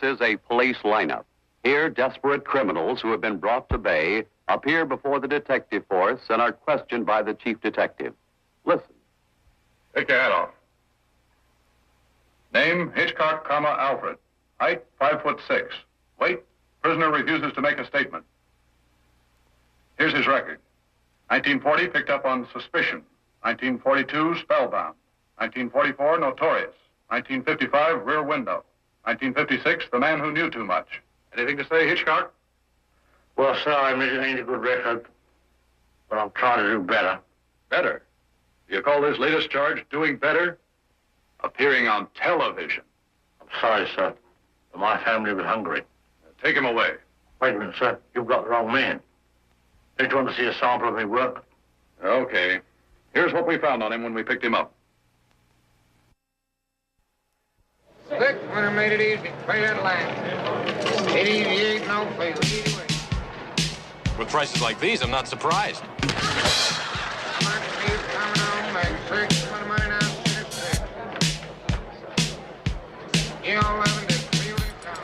is a police lineup. Here, desperate criminals who have been brought to bay appear before the detective force and are questioned by the chief detective. Listen. Take your hat off. Name, Hitchcock, Alfred. Height, 5'6". Weight, prisoner refuses to make a statement. Here's his record. 1940, picked up on suspicion. 1942, spellbound. 1944, notorious. 1955, rear window. 1956, the man who knew too much. Anything to say, Hitchcock? Well, sir, I admit it ain't a good record, but I'm trying to do better. Better? Do you call this latest charge doing better? Appearing on television. I'm sorry, sir, but my family was hungry. Take him away. Wait a minute, sir. You've got the wrong man. Don't you want to see a sample of my work? Okay. Here's what we found on him when we picked him up. Slick when I made it easy. Play that line. 88, no play. Easy way. With prices like these, I'm not surprised. Mark, please, coming on back. 6, one of mine out. 6. You all 11 to 3 in town.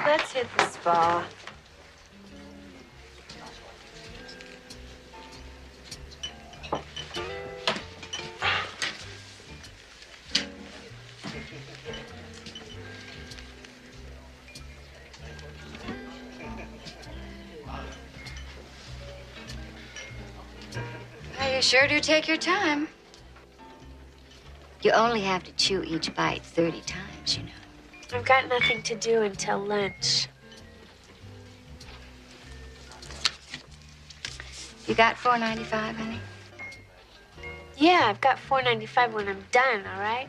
Let's hit the spa. Well, you sure do take your time. You only have to chew each bite 30 times, you know. I've got nothing to do until lunch. You got $4.95, honey? Yeah, I've got $4.95 when I'm done, all right?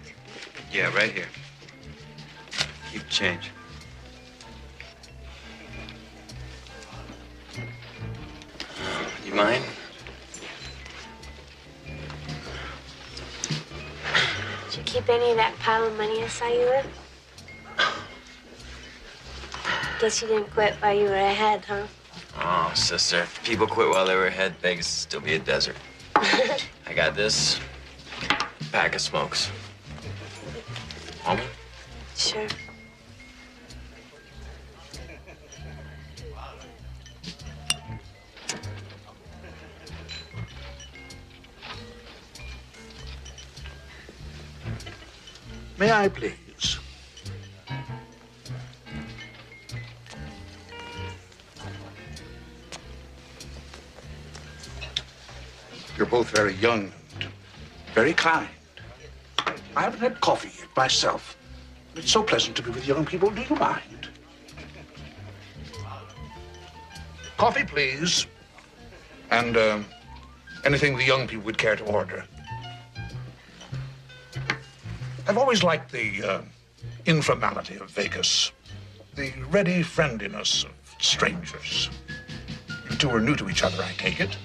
Yeah, right here. Keep change. You mind? Did you keep any of that pile of money I saw you with? Guess you didn't quit while you were ahead, huh? Oh, sister. If people quit while they were ahead, Vegas would still be a desert. I got this pack of smokes. Want one? Sure. May I please? You're both very young and very kind. I haven't had coffee yet myself. It's so pleasant to be with young people. Do you mind? Coffee, please. And anything the young people would care to order. I've always liked the informality of Vegas, the ready friendliness of strangers. You two are new to each other, I take it.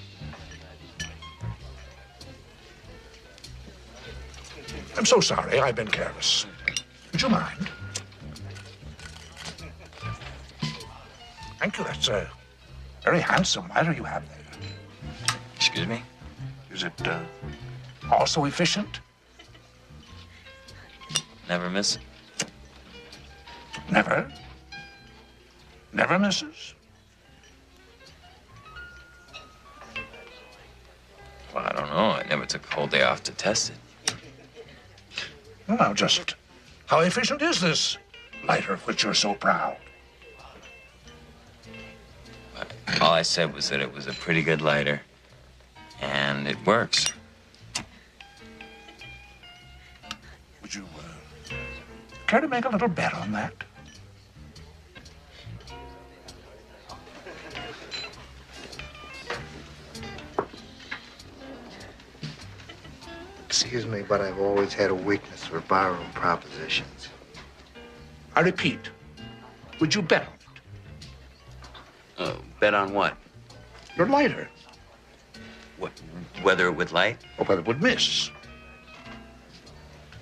I'm so sorry, I've been careless. Would you mind? Thank you, that's Very handsome lighter you have there. Excuse me? Is it also efficient? Never miss. Never? Never misses? Well, I don't know. I never took a whole day off to test it. Well, now, just how efficient is this lighter of which you're so proud? All I said was that it was a pretty good lighter, and it works. Would you care to make a little bet on that? Excuse me, but I've always had a weakness for barroom propositions. I repeat, would you bet on it? Bet on what? Your lighter. Whether it would light? Or whether it would miss.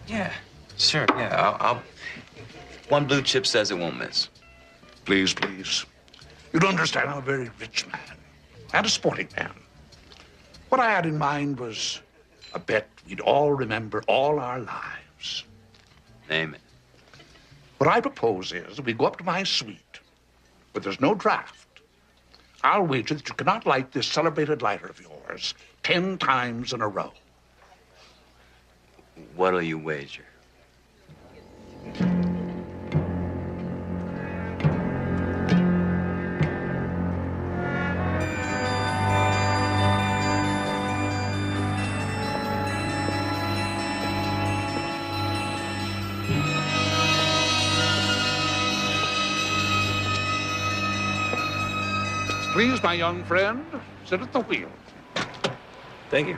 Yeah, sure, yeah. I'll... One blue chip says it won't miss. Please, please. You don't understand, I'm a very rich man and a sporting man. What I had in mind was a bet we'd all remember all our lives. Name it. What I propose is that we go up to my suite, where there's no draft. I'll wager that you cannot light this celebrated lighter of yours 10 times in a row. What'll you wager? Please, my young friend, sit at the wheel. Thank you.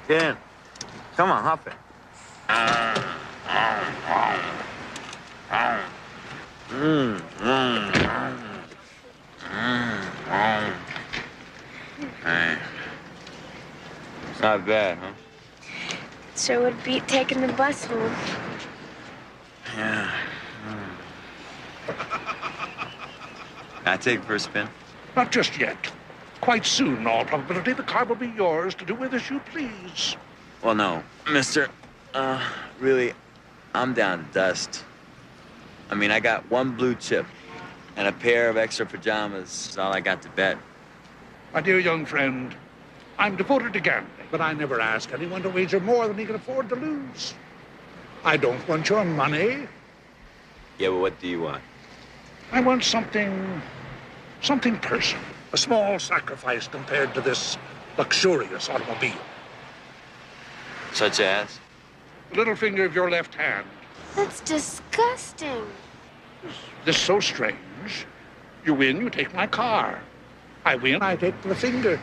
Get in. Come on, hop it. It's not bad, huh? Sure would beat taking the bus home. Yeah. Can I take it for a spin? Not just yet. Quite soon, in all probability, the car will be yours to do with as you please. Well, no, mister. Really, I'm down to dust. I mean, I got one blue chip and a pair of extra pajamas. Is all I got to bet. My dear young friend, I'm devoted to gambling, but I never ask anyone to wager more than he can afford to lose. I don't want your money. Yeah, well, what do you want? I want something personal. A small sacrifice compared to this luxurious automobile. Such as? The little finger of your left hand. That's disgusting. This is so strange. You win, you take my car. I win, I take the finger.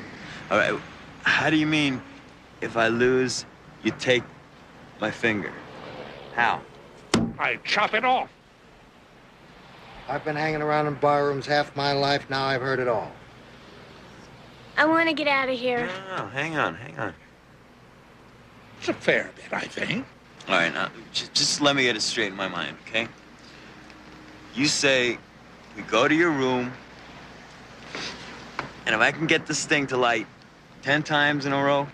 All right, how do you mean if I lose, you take my finger? How? I chop it off. I've been hanging around in barrooms half my life. Now I've heard it all. I want to get out of here. No, hang on. It's a fair bet, I think. All right, now, just let me get it straight in my mind, okay? You say we go to your room, and if I can get this thing to light 10 times in a row,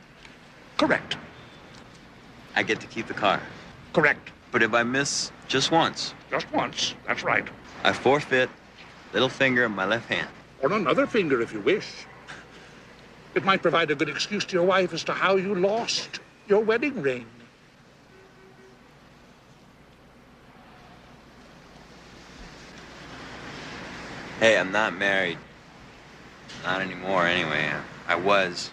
Correct. I get to keep the car. Correct. But if I miss just once, Just once. That's right. I forfeit little finger in my left hand. Or another finger, if you wish. It might provide a good excuse to your wife as to how you lost your wedding ring. Hey, I'm not married. Not anymore, anyway. I was.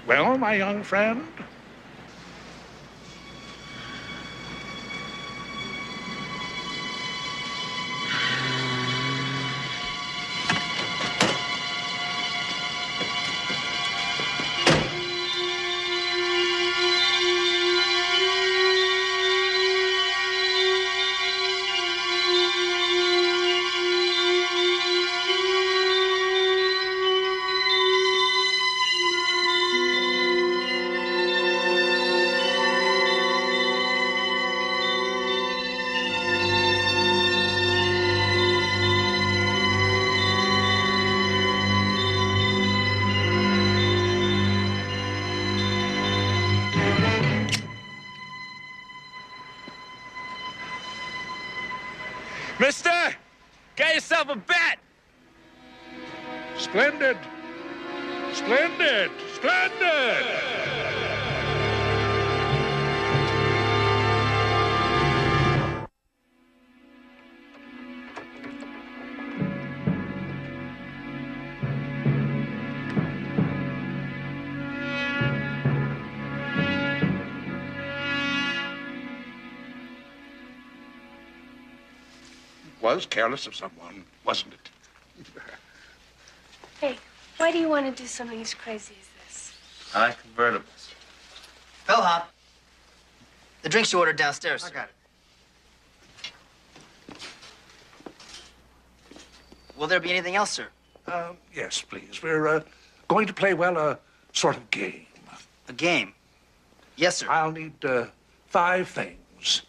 Well, my young friend, Mister, get yourself a bet. Splendid. Splendid. Splendid. Was careless of someone, wasn't it? Hey, why do you want to do something as crazy as this? I like convertibles. Bellhop. The drinks you ordered downstairs. I got it. Will there be anything else, sir? Yes, please. We're going to play, well, a sort of game. A game? Yes, sir. I'll need 5 things.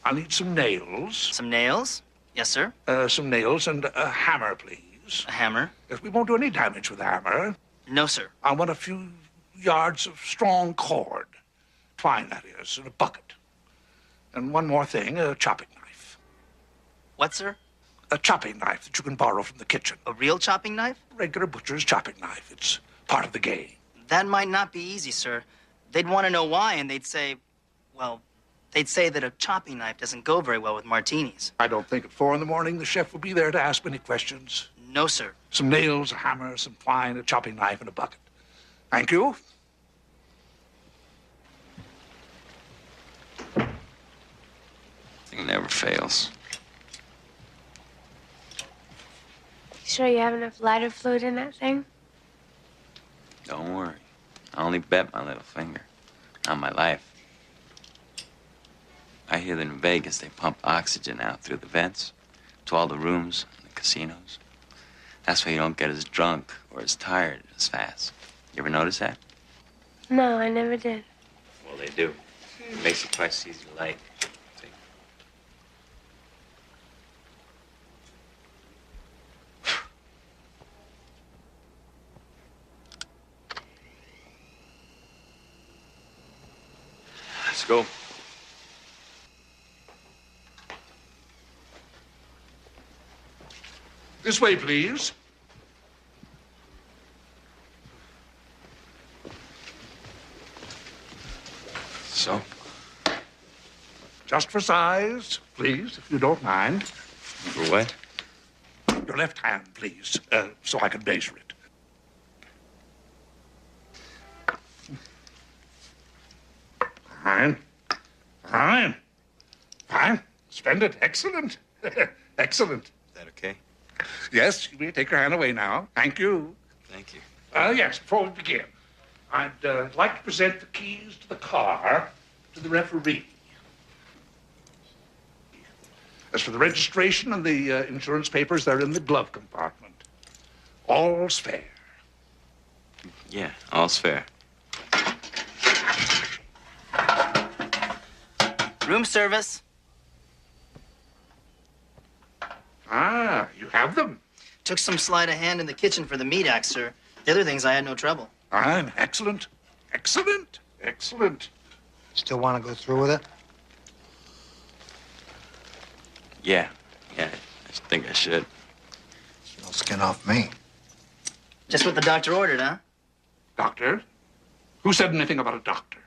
I'll need some nails. Some nails? Yes, sir. Some nails and a hammer, please. A hammer? Yes, we won't do any damage with the hammer. No, sir. I want a few yards of strong cord. Twine, that is, in a bucket. And one more thing, a chopping knife. What, sir? A chopping knife that you can borrow from the kitchen. A real chopping knife? A regular butcher's chopping knife. It's part of the game. That might not be easy, sir. They'd want to know why, and they'd say, well, they'd say that a chopping knife doesn't go very well with martinis. I don't think at 4 in the morning the chef will be there to ask many questions. No, sir. Some nails, a hammer, some twine, a chopping knife, and a bucket. Thank you. Thing never fails. Sure you have enough lighter fluid in that thing? Don't worry. I only bet my little finger, not my life. I hear that in Vegas they pump oxygen out through the vents to all the rooms and the casinos. That's why you don't get as drunk or as tired as fast. You ever notice that? No, I never did. Well, they do. It makes it twice easier to light. See? Let's go. This way, please. So? Just for size, please, if you don't mind. For what? Your left hand, please, so I can measure it. Fine. Fine. Fine. Splendid. Excellent. Excellent. Is that okay? Yes, you may take your hand away now. Thank you. Thank you. Yes, before we begin, I'd like to present the keys to the car to the referee. As for the registration and the insurance papers, they're in the glove compartment. All's fair. Yeah, all's fair. Room service. Ah, you have them. Took some sleight of hand in the kitchen for the meat axe, sir. The other things I had no trouble. Fine. Excellent. Excellent. Excellent. Still want to go through with it? Yeah, I think I should. No skin off me. Just what the doctor ordered, huh? Doctor? Who said anything about a doctor?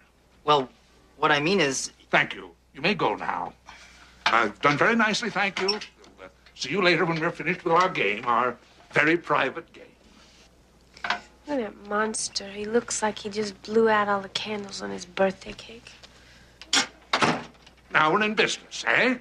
Well, what I mean is... Thank you. You may go now. I've done very nicely, thank you. We'll, see you later when we're finished with our game, our very private game. Look at that monster. He looks like he just blew out all the candles on his birthday cake. Now we're in business, eh?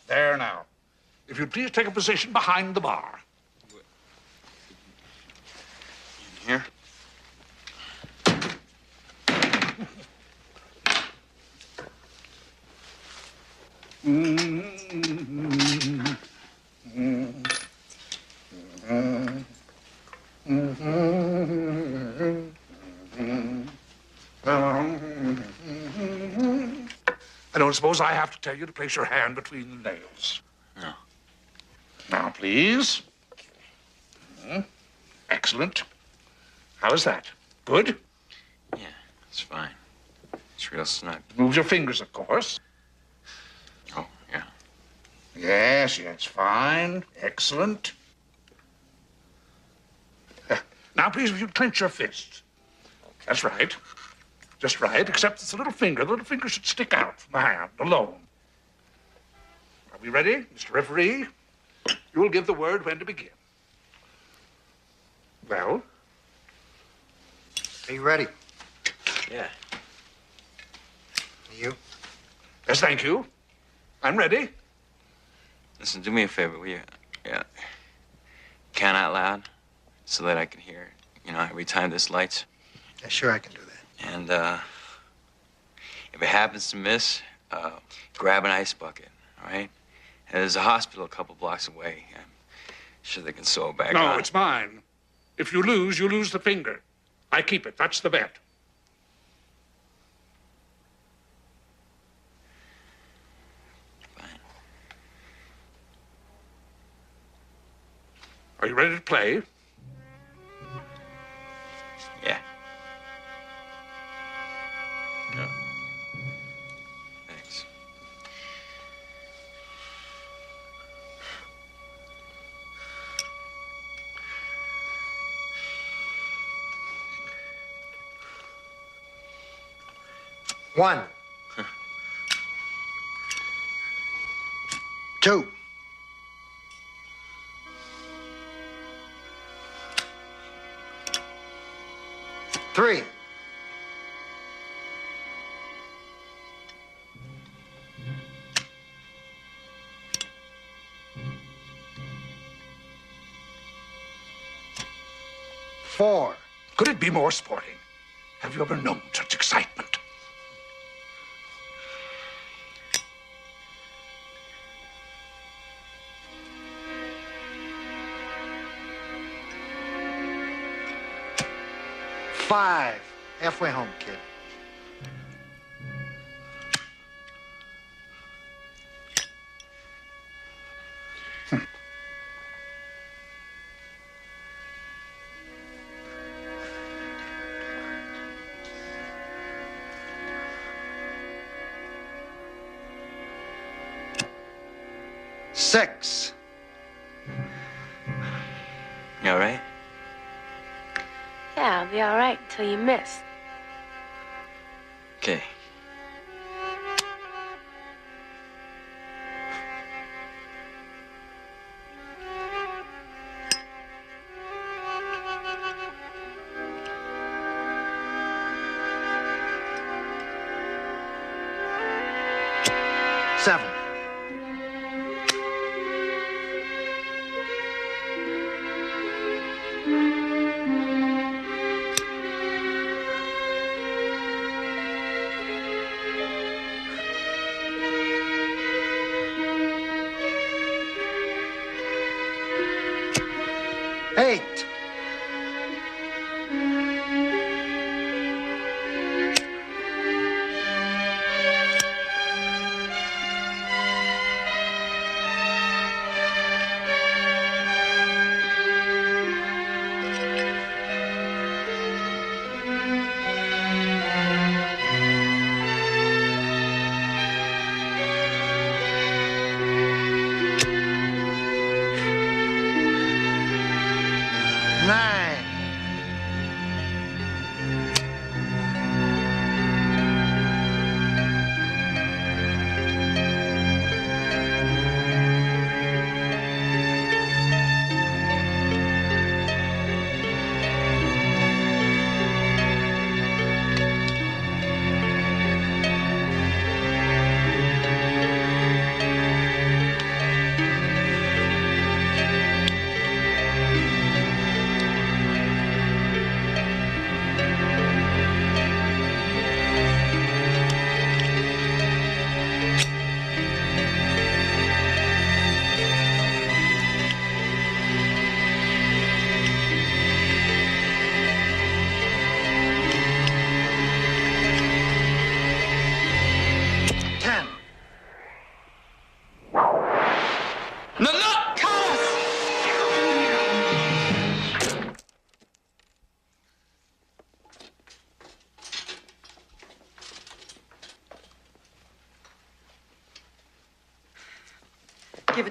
There now. If you'd please take a position behind the bar. In here? don't suppose I have to tell you to place your hand between the nails? No. Now, please. Excellent. How is that? Good? Yeah, it's fine. It's real snug. Move your fingers, of course. Oh, yeah. Yes, fine. Excellent. Now, please, if you clench your fist. That's right. Just right, except it's the little finger. The little finger should stick out from the hand alone. Are we ready, Mr. Referee? You will give the word when to begin. Well? Are you ready? Yeah. You? Yes, thank you. I'm ready. Listen, do me a favor, will you? Yeah. Count out loud so that I can hear, every time this lights. Yeah, sure, I can do that. And, if it happens to miss, grab an ice bucket, all right? And there's a hospital a couple blocks away. I'm sure they can sew it back on. No, it's mine. If you lose the finger. I keep it. That's the bet. Fine. Are you ready to play? Yeah. Yeah. Thanks. One. 2. 3. 4. Could it be more sporting? Have you ever known such excitement? 5. Halfway home, kid. Six. You all right? Yeah, I'll be all right until you miss. Okay. Seven. Eight.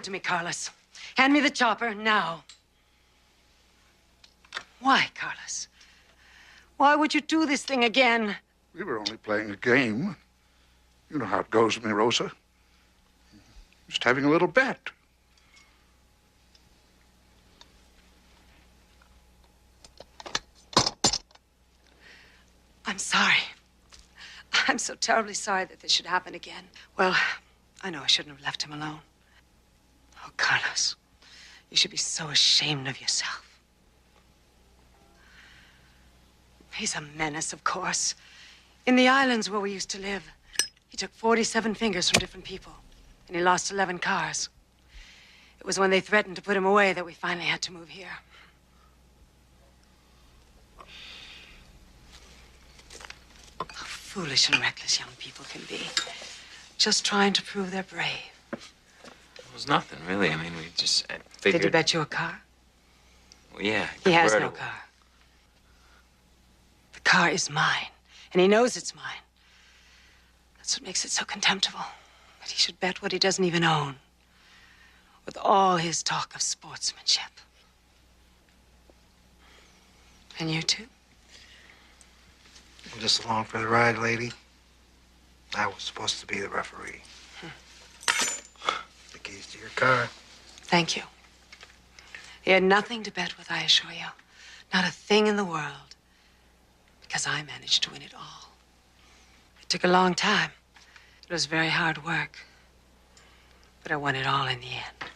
to me, Carlos. Hand me the chopper now. Why, Carlos? Why would you do this thing again? We were only playing a game. You know how it goes with me, Rosa. Just having a little bet. I'm sorry. I'm so terribly sorry that this should happen again. Well, I know I shouldn't have left him alone. Oh, Carlos, you should be so ashamed of yourself. He's a menace, of course. In the islands where we used to live, he took 47 fingers from different people, and he lost 11 cars. It was when they threatened to put him away that we finally had to move here. How foolish and reckless young people can be. Just trying to prove they're brave. It was nothing, really. I mean, we just figured... Did he bet you a car? Well, yeah. He has no car. The car is mine, and he knows it's mine. That's what makes it so contemptible. That he should bet what he doesn't even own. With all his talk of sportsmanship. And you two? I'm just along for the ride, lady. I was supposed to be the referee. The keys to your car. Thank you. He had nothing to bet with, I assure you. Not a thing in the world. Because I managed to win it all. It took a long time. It was very hard work. But I won it all in the end.